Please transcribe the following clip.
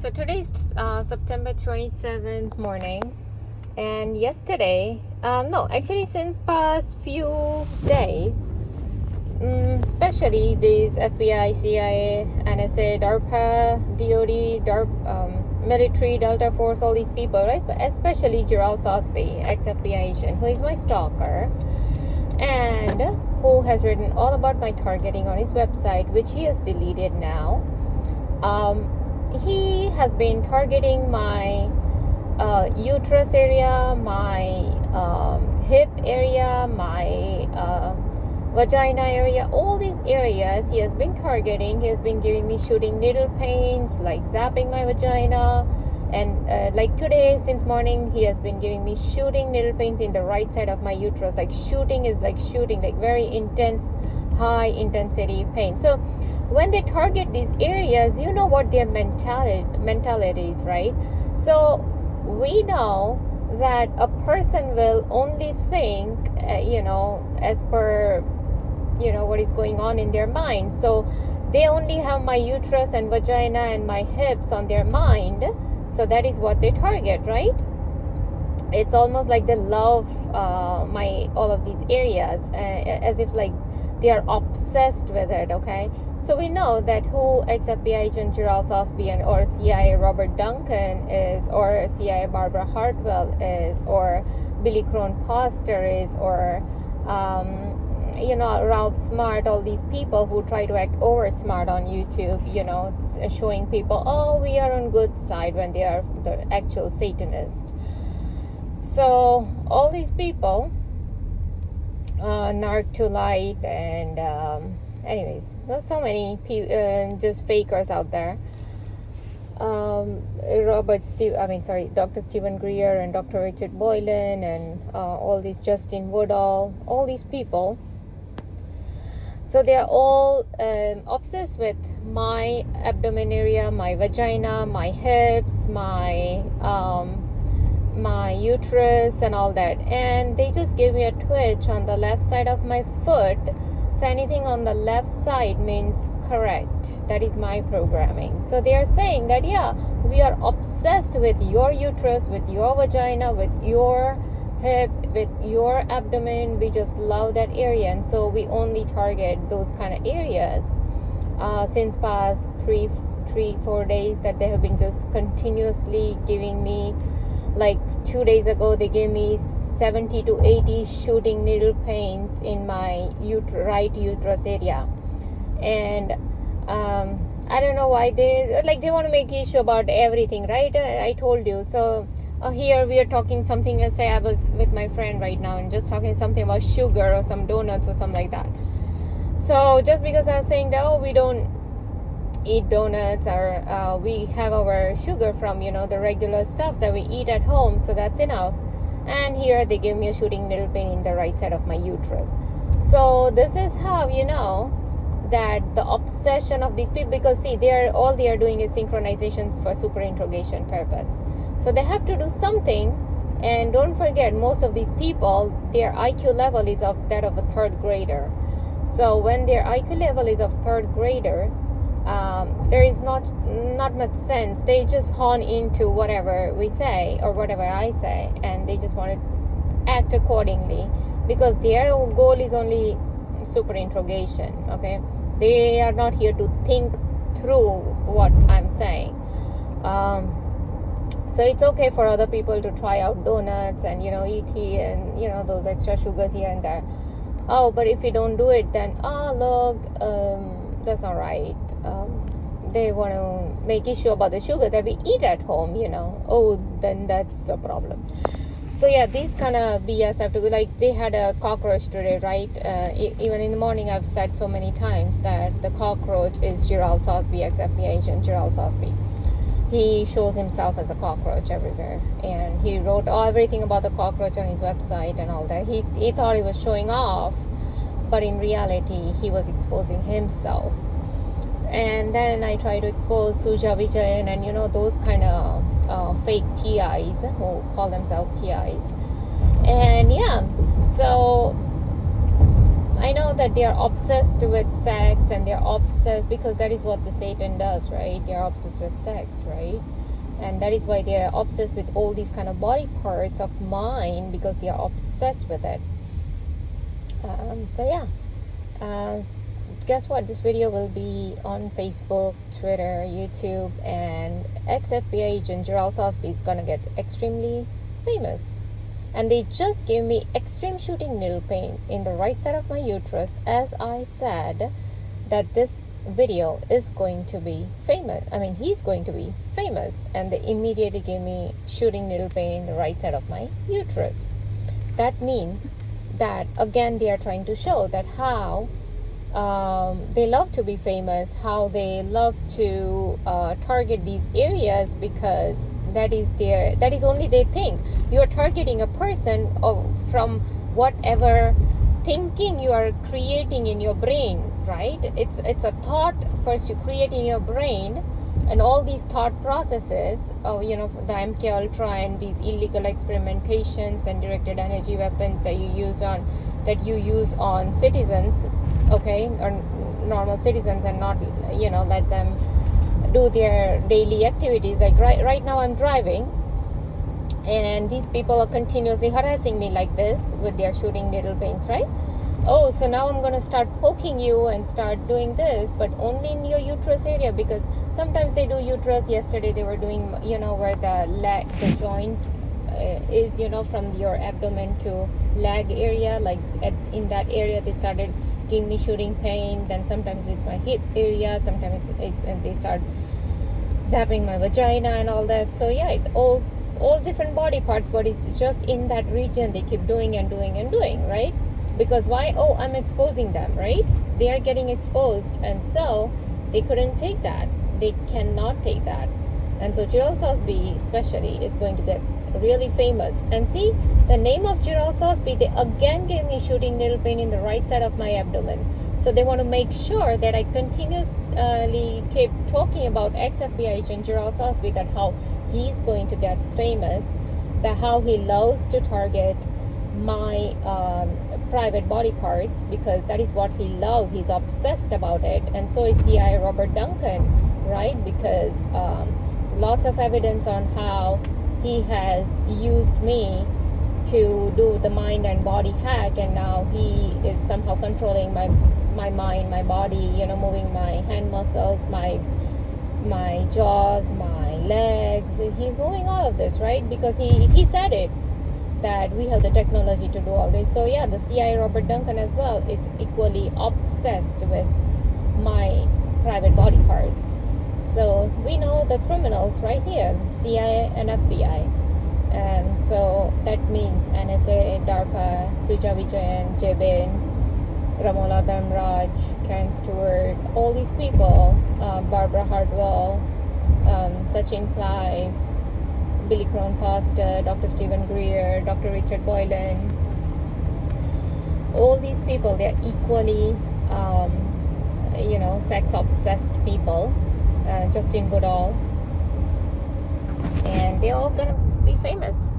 So today's September 27th morning, and yesterday, actually since past few days, especially these FBI, CIA, NSA, DARPA, DOD, military, Delta Force, all these people, right? But especially GERAL SOSBEE, ex-FBI agent, who is my stalker, and who has written all about my targeting on his website, which he has deleted now. He has been targeting my uterus area, my hip area, my vagina area, all these areas he has been targeting. He has been giving me shooting needle pains, like zapping my vagina, and like today, since morning, he has been giving me shooting needle pains in the right side of my uterus. Like shooting is like shooting, like very intense, high intensity pain. So when they target these areas, you know what their mentality is, right? So we know that a person will only think, as per, what is going on in their mind. So they only have my uterus and vagina and my hips on their mind. So that is what they target, right? It's almost like they love all of these areas, as if like they are obsessed with it. Okay, so we know that who ex-FBI agent GERAL SOSBEE or CIA Robert Duncan is, or CIA Barbara Hartwell is, or Billy Crone Foster is, or Ralph Smart, all these people who try to act over smart on YouTube, showing people, oh, we are on good side, when they are the actual Satanist. So all these people, narc to light, and anyways, there's so many just fakers out there. Dr. Stephen Greer and Dr. Richard Boylan, and all these Justin Woodall, all these people. So they are all obsessed with my abdomen area, my vagina, my hips, my uterus and all that, and they just give me a twitch on the left side of my foot. So anything on the left side means correct. That is my programming. So they are saying that, yeah, we are obsessed with your uterus, with your vagina, with your hip, with your abdomen. We just love that area, and so we only target those kind of areas. Since past 3-4 days that they have been just continuously giving me. Like 2 days ago, they gave me 70 to 80 shooting needle pains in my right uterus area. And I don't know why they want to make issue about everything, right? I told you. So here we are talking something, let's say I was with my friend right now and just talking something about sugar or some donuts or something like that. So just because I was saying that, we don't eat donuts, or we have our sugar from the regular stuff that we eat at home, so that's enough. And here they give me a shooting needle pain in the right side of my uterus. So this is how you know that the obsession of these people, because see, they are doing is synchronizations for super interrogation purpose. So they have to do something. And don't forget, most of these people, their IQ level is of that of a third grader. So when their IQ level is of third grader, there is not much sense. They just hone into whatever we say or whatever I say, and they just want to act accordingly, because their goal is only super interrogation. Okay, they are not here to think through what I'm saying. So it's okay for other people to try out donuts and eat here and those extra sugars here and there. Oh, but if you don't do it, then that's not right. They want to make issue about the sugar that we eat at home, then that's a problem. So yeah, these kind of BS have to be like, they had a cockroach today, right? Even in the morning, I've said so many times that the cockroach is GERAL SOSBEE, ex-FBI agent GERAL SOSBEE. He shows himself as a cockroach everywhere, and he wrote everything about the cockroach on his website and all that. He thought he was showing off, but in reality, he was exposing himself. And then I try to expose Suja Vijayan and those kind of fake TIs who call themselves TIs. And yeah, so I know that they are obsessed with sex, and they're obsessed because that is what the Satan does, right? They are obsessed with sex, right? And that is why they are obsessed with all these kind of body parts of mine, because they are obsessed with it. So yeah, guess what? This video will be on Facebook, Twitter, YouTube, and ex-FBI agent GERAL SOSBEE is gonna get extremely famous. And they just gave me extreme shooting needle pain in the right side of my uterus, as I said that this video is going to be famous. I mean, he's going to be famous, and they immediately gave me shooting needle pain in the right side of my uterus. That means that, again, they are trying to show that how they love to be famous, how they love to target these areas, because that is only they think. You are targeting a person from whatever thinking you are creating in your brain, right? It's a thought first you create in your brain, and all these thought processes of, you know, the MK Ultra and these illegal experimentations and directed energy weapons that you use on citizens, okay, or normal citizens, and not, you know, let them do their daily activities. Like right now I'm driving, and these people are continuously harassing me like this with their shooting needle pains, right? Oh, so now I'm gonna start poking you and start doing this, but only in your uterus area, because sometimes they do uterus. Yesterday they were doing, you know, where the joint is, you know, from your abdomen to leg area, like in that area they started giving me shooting pain. Then sometimes it's my hip area, sometimes and they start zapping my vagina and all that. So yeah, it all different body parts, but it's just in that region they keep doing and doing and doing, right? Because why? Oh, I'm exposing them, right? They are getting exposed, and so they couldn't take that. They cannot take that. And so GERAL SOSBEE especially is going to get really famous. And see, the name of GERAL SOSBEE, they again gave me shooting needle pain in the right side of my abdomen. So they want to make sure that I continuously keep talking about ex-FBI agent GERAL SOSBEE, that how he's going to get famous, that how he loves to target my private body parts, because that is what he loves. He's obsessed about it. And so is CIA Robert Duncan, right? Because lots of evidence on how he has used me to do the mind and body hack, and now he is somehow controlling my mind, my body, you know, moving my hand muscles, my jaws, my legs. He's moving all of this, right? Because he said it, that we have the technology to do all this. So yeah, the CIA Robert Duncan as well is equally obsessed with my private body parts. So we know the criminals right here, CIA and FBI. And so that means NSA, DARPA, Suja Vijayan, Jebin, Ramola Dhamraj, Karen Stewart, all these people, Barbara Hardwell, Sachin Clive, Billy Crone Pastor, Dr. Stephen Greer, Dr. Richard Boylan, all these people, they're equally, you know, sex-obsessed people. Justin Goodall, and they're all gonna be famous.